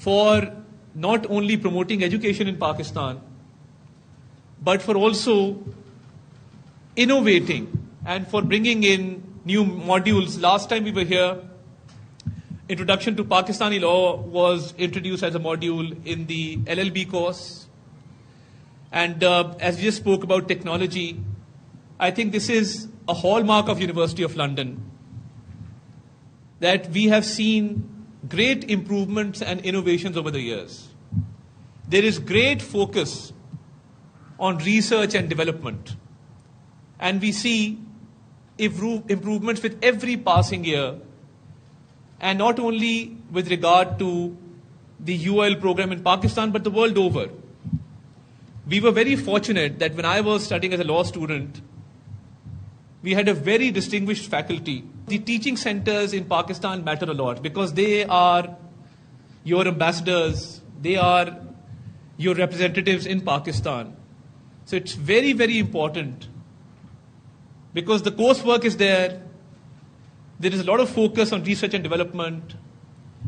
for not only promoting education in Pakistan, but for also innovating and for bringing in new modules. Last time we were here, Introduction to Pakistani Law was introduced as a module in the LLB course. And as we just spoke about technology, I think this is a hallmark of University of London, that we have seen great improvements and innovations over the years. There is great focus on research and development. And we see improvements with every passing year, and not only with regard to the UOL program in Pakistan, but the world over. We were very fortunate that when I was studying as a law student, we had a very distinguished faculty. The teaching centers in Pakistan matter a lot because they are your ambassadors, they are your representatives in Pakistan. So it's very, very important because the coursework is there. There is a lot of focus on research and development.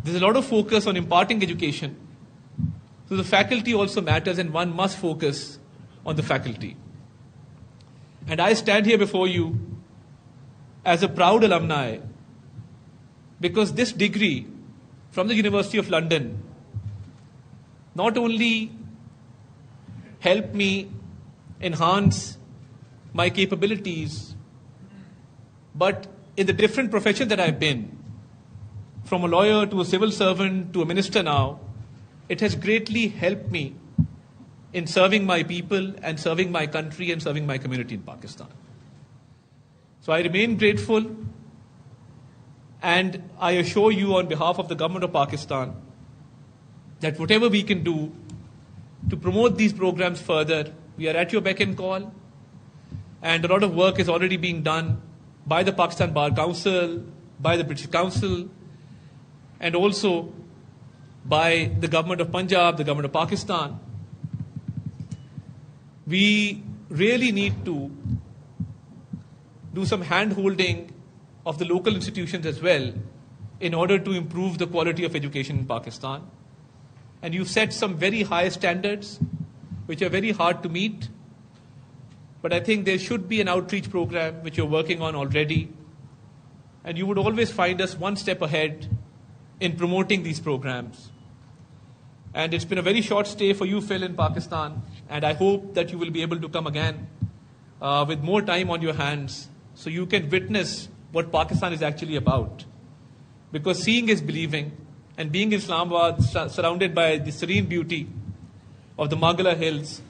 There's a lot of focus on imparting education. So the faculty also matters, and one must focus on the faculty. And I stand here before you as a proud alumni because this degree from the University of London not only helped me enhance my capabilities, but in the different professions that I've been, from a lawyer to a civil servant to a minister now, it has greatly helped me in serving my people and serving my country and serving my community in Pakistan. So I remain grateful, and I assure you on behalf of the government of Pakistan that whatever we can do to promote these programs further, we are at your beck and call, and a lot of work is already being done by the Pakistan Bar Council, by the British Council, and also by the government of Punjab, the government of Pakistan. We really need to do some hand-holding of the local institutions as well in order to improve the quality of education in Pakistan. And you've set some very high standards, which are very hard to meet. But I think there should be an outreach program, which you're working on already. And you would always find us one step ahead in promoting these programs. And it's been a very short stay for you, Phil, in Pakistan. And I hope that you will be able to come again with more time on your hands so you can witness what Pakistan is actually about. Because seeing is believing. And being in Islamabad, surrounded by the serene beauty of the Magala Hills,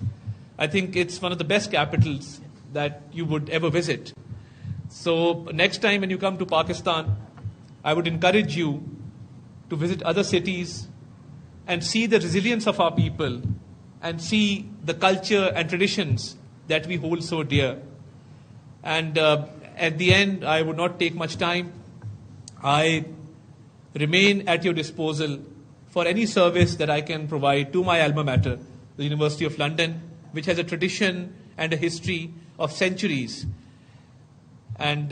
I think it's one of the best capitals that you would ever visit. So next time when you come to Pakistan, I would encourage you to visit other cities and see the resilience of our people and see the culture and traditions that we hold so dear. And at the end, I would not take much time. I remain at your disposal for any service that I can provide to my alma mater, the University of London, which has a tradition and a history of centuries. And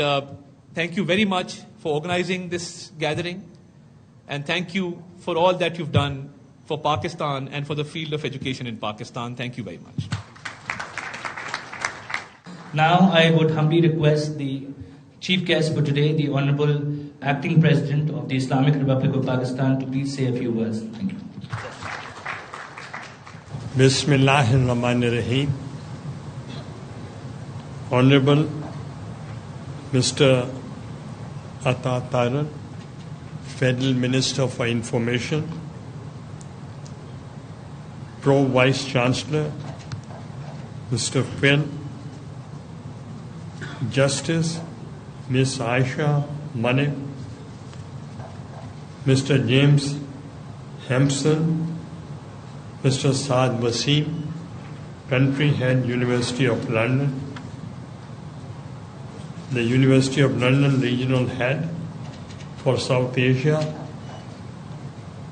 thank you very much for organizing this gathering. And thank you for all that you've done for Pakistan and for the field of education in Pakistan. Thank you very much. Now I would humbly request the chief guest for today, the Honorable Acting President of the Islamic Republic of Pakistan, to please say a few words. Thank you. Bismillahirrahmanirrahim. Honorable Mr. Atta Taran, Federal Minister for Information, Pro Vice Chancellor, Mr. Phil, Justice Ms. Aisha Mane, Mr. James Hampson, Mr. Saad Wasim, Country Head, University of London, the University of London Regional Head for South Asia,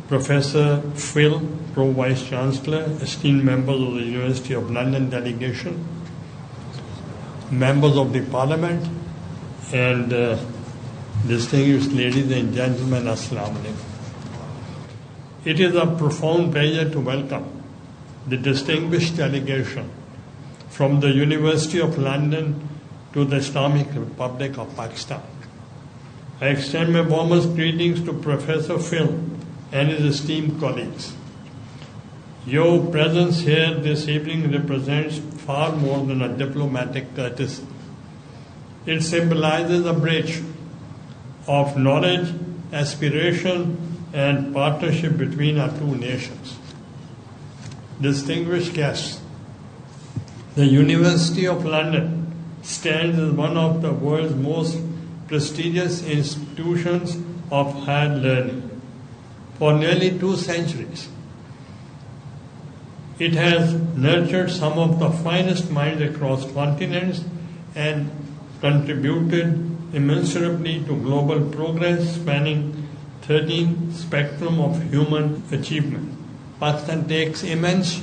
Professor Phil, Pro Vice Chancellor, esteemed members of the University of London delegation, members of the Parliament, and distinguished ladies and gentlemen, Assalamu alaikum. It is a profound pleasure to welcome the distinguished delegation from the University of London to the Islamic Republic of Pakistan. I extend my warmest greetings to Professor Phil and his esteemed colleagues. Your presence here this evening represents far more than a diplomatic courtesy. It symbolizes a bridge of knowledge, aspiration, and partnership between our two nations. Distinguished guests, the University of London stands as one of the world's most prestigious institutions of higher learning. For nearly 2 centuries, it has nurtured some of the finest minds across continents and contributed immeasurably to global progress spanning 13 spectrum of human achievement. Pakistan takes immense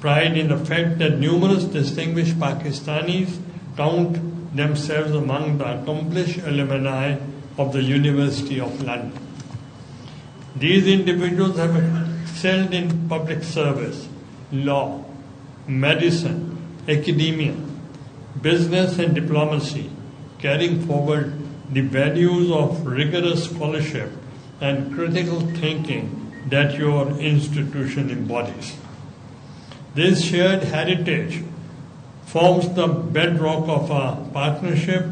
pride in the fact that numerous distinguished Pakistanis count themselves among the accomplished alumni of the University of London. These individuals have excelled in public service, law, medicine, academia, business and diplomacy, carrying forward the values of rigorous scholarship and critical thinking that your institution embodies. This shared heritage forms the bedrock of our partnership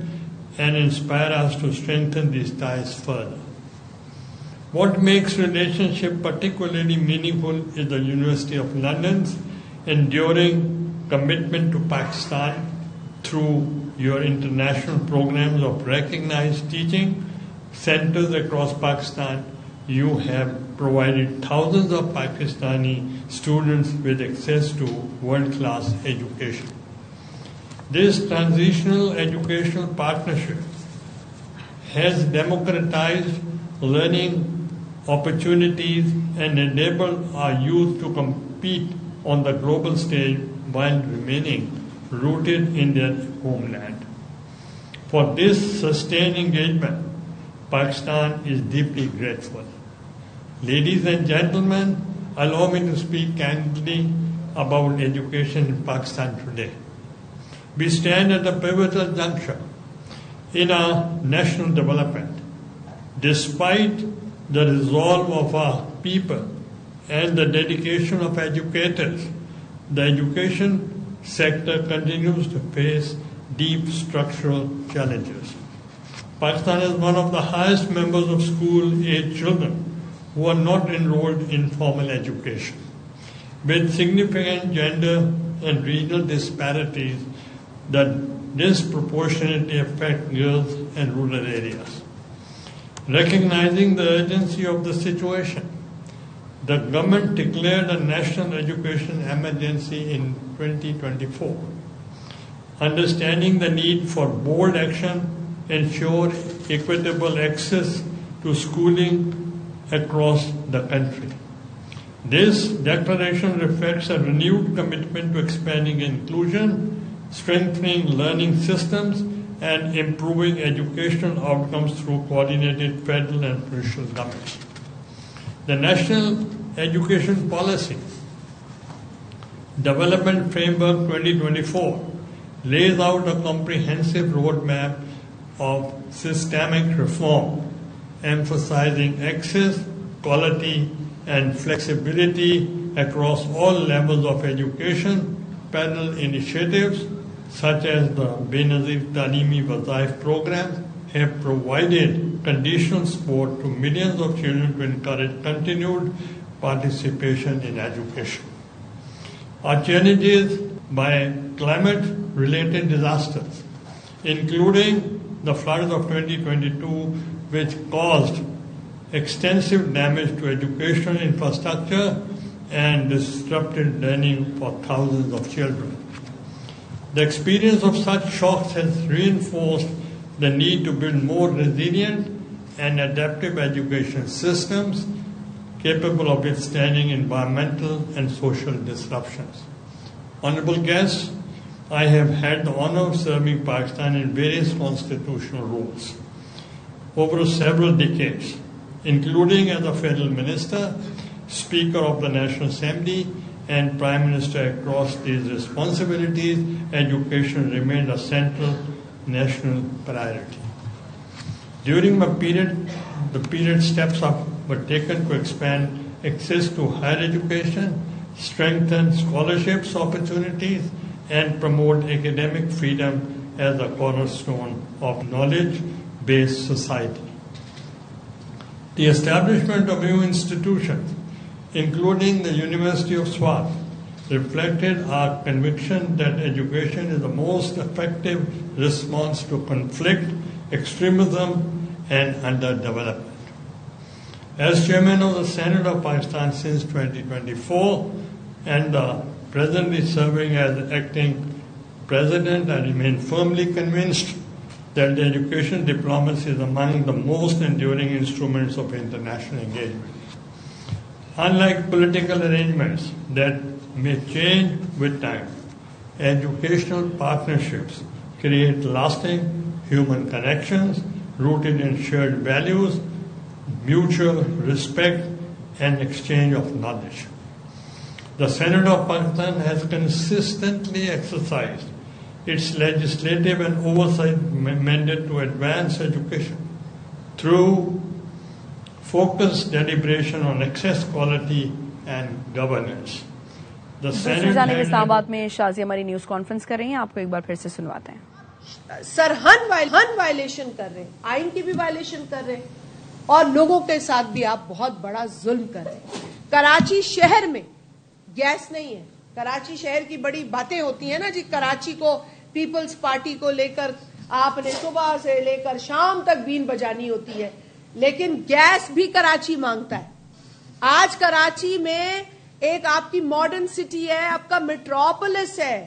and inspires us to strengthen these ties further. What makes relationship particularly meaningful is the University of London's enduring commitment to Pakistan through your international programs of recognized teaching centers across Pakistan. You have provided thousands of Pakistani students with access to world-class education. This transitional educational partnership has democratized learning opportunities and enabled our youth to compete on the global stage while remaining rooted in their homeland. For this sustained engagement, Pakistan is deeply grateful. Ladies and gentlemen, allow me to speak candidly about education in Pakistan today. We stand at a pivotal juncture in our national development. Despite the resolve of our people and the dedication of educators, the education sector continues to face deep structural challenges. Pakistan is one of the highest numbers of school-age children who are not enrolled in formal education, with significant gender and regional disparities that disproportionately affect girls and rural areas. Recognizing the urgency of the situation, the government declared a national education emergency in 2024. Understanding the need for bold action, ensure equitable access to schooling across the country. This declaration reflects a renewed commitment to expanding inclusion, strengthening learning systems, and improving educational outcomes through coordinated federal and provincial governments. The National Education Policy Development Framework 2024 lays out a comprehensive roadmap of systemic reform, emphasizing access, quality, and flexibility across all levels of education. Federal initiatives such as the Benazir Talimi Wazaif program have provided conditional support to millions of children to encourage continued participation in education. Our challenges by climate-related disasters, including the floods of 2022, which caused extensive damage to educational infrastructure and disrupted learning for thousands of children. The experience of such shocks has reinforced the need to build more resilient and adaptive education systems capable of withstanding environmental and social disruptions. Honorable guests, I have had the honor of serving Pakistan in various constitutional roles over several decades, including as a federal minister Speaker of the National Assembly and Prime Minister across these responsibilities, education remained a central national priority. During the period steps were taken to expand access to higher education, strengthen scholarships opportunities, and promote academic freedom as a cornerstone of knowledge-based society. The establishment of new institutions, including the University of Swat, reflected our conviction that education is the most effective response to conflict, extremism, and underdevelopment. As Chairman of the Senate of Pakistan since 2024 and presently serving as acting President, I remain firmly convinced that the education diplomacy is among the most enduring instruments of international engagement. Unlike political arrangements that may change with time, educational partnerships create lasting human connections rooted in shared values, mutual respect, and exchange of knowledge. The Senate of Pakistan has consistently exercised its legislative and oversight mandate to advance education through focused deliberation on access, quality, and governance. The Senate जाने इस्लामाबाद में शाजिया मरी news conference कर रही हैं, आपको एक बार फिर से सुनवाते हैं। सरहद वायलेशन कर रहे हैं, आइन की भी वायलेशन कर रहे हैं और लोगों के साथ भी आप बहुत बड़ा जुल्म कर रहे हैं। कराची शहर में गैस नहीं है। कराची शहर की बड़ी बातें होती हैं ना जी, कराची को पीपल्स पार्टी को लेकर आपने सुबह से लेकर शाम तक बीन बजानी होती है, लेकिन गैस भी कराची मांगता है। आज कराची में एक आपकी मॉडर्न सिटी है, आपका मेट्रोपोलिस है।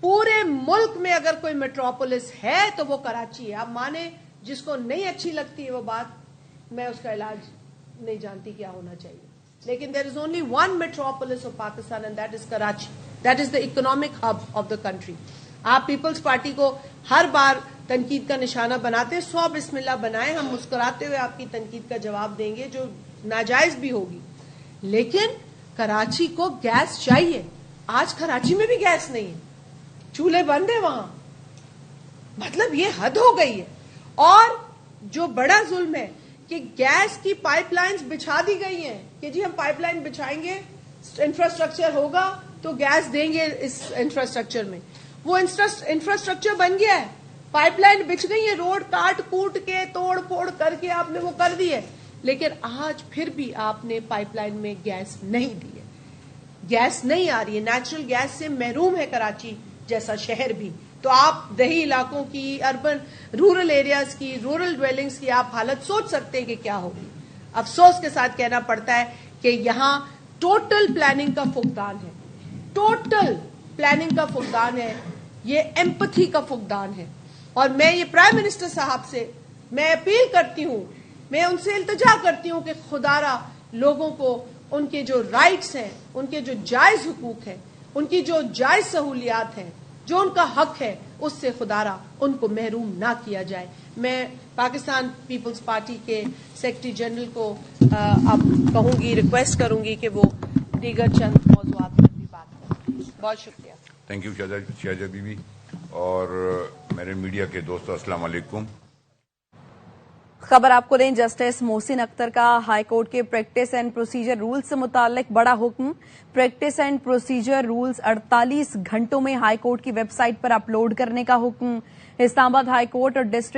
पूरे मुल्क में अगर कोई मेट्रोपोलिस है तो वो कराची है। आप माने, जिसको नहीं अच्छी लगती है वो बात, मैं उसका इलाज नहीं जानती क्या होना चाहिए, लेकिन there is only one metropolis of Pakistan and that is Karachi. That is the economic hub of the country. आप पीपल्स पार्टी को हर बार तनकीद का निशाना बनाते हैं, 100 बिस्मिल्लाह बनाए, हम मुस्कुराते हुए आपकी तनकीद का जवाब देंगे जो नाजायज भी होगी, लेकिन कराची को गैस चाहिए। आज कराची में भी गैस नहीं है, चूल्हे बंद है वहां। मतलब ये हद हो गई है। और जो बड़ा जुल्म है कि गैस की पाइपलाइंस बिछा दी गई हैं कि जी हम पाइपलाइन बिछाएंगे, इंफ्रास्ट्रक्चर होगा तो गैस देंगे इस इंफ्रास्ट्रक्चर में। वो इंफ्रास्ट्रक्चर बन गया है, पाइपलाइन बिछ गई है, रोड काट कूट के तोड़ फोड़ करके आपने वो कर दी है, लेकिन आज फिर भी आपने पाइपलाइन में गैस नहीं दी है। गैस नहीं आ रही है, नेचुरल गैस से महरूम है कराची जैसा शहर भी। तो आप दही इलाकों की, अर्बन रूरल एरियाज की, रूरल ड्वेलिंग्स की आप हालत सोच सकते हैं कि क्या होगी। अफसोस के साथ कहना पड़ता है कि यहां टोटल प्लानिंग का फुकदान है, टोटल प्लानिंग का फुकदान है, ये एम्पैथी का फुकदान है। और मैं ये प्राइम मिनिस्टर साहब से मैं अपील करती हूं, मैं उनसे इल्तिजा करती हूं कि खुदारा लोगों को उनके जो राइट्स हैं, उनके जो जायज हुकूक हैं, उनकी जो जायज सहूलियात हैं, जो उनका हक है, उससे खुदारा उनको महरूम ना किया जाए। मैं पाकिस्तान पीपल्स पार्टी के सेक्रेटरी जनरल को अब कहूंगी, रिक्वेस्ट करूंगी कि वो दीगर चंद मौज़ूआत पर भी बात करें। बहुत शुक्रिया। थैंक यू शाजिया बीबी और मेरे मीडिया के दोस्तों, अस्सलाम वालेकुम। खबर आपको दें, जस्टिस मोहसिन अख्तर का हाई कोर्ट के प्रैक्टिस एंड प्रोसीजर रूल्स से मुताल्लिक बड़ा हुक्म। प्रैक्टिस एंड प्रोसीजर रूल्स 48 घंटों में हाई कोर्ट की वेबसाइट पर अपलोड करने का हुक्म। इस्लामाबाद हाई कोर्ट और डिस्ट्रिक्ट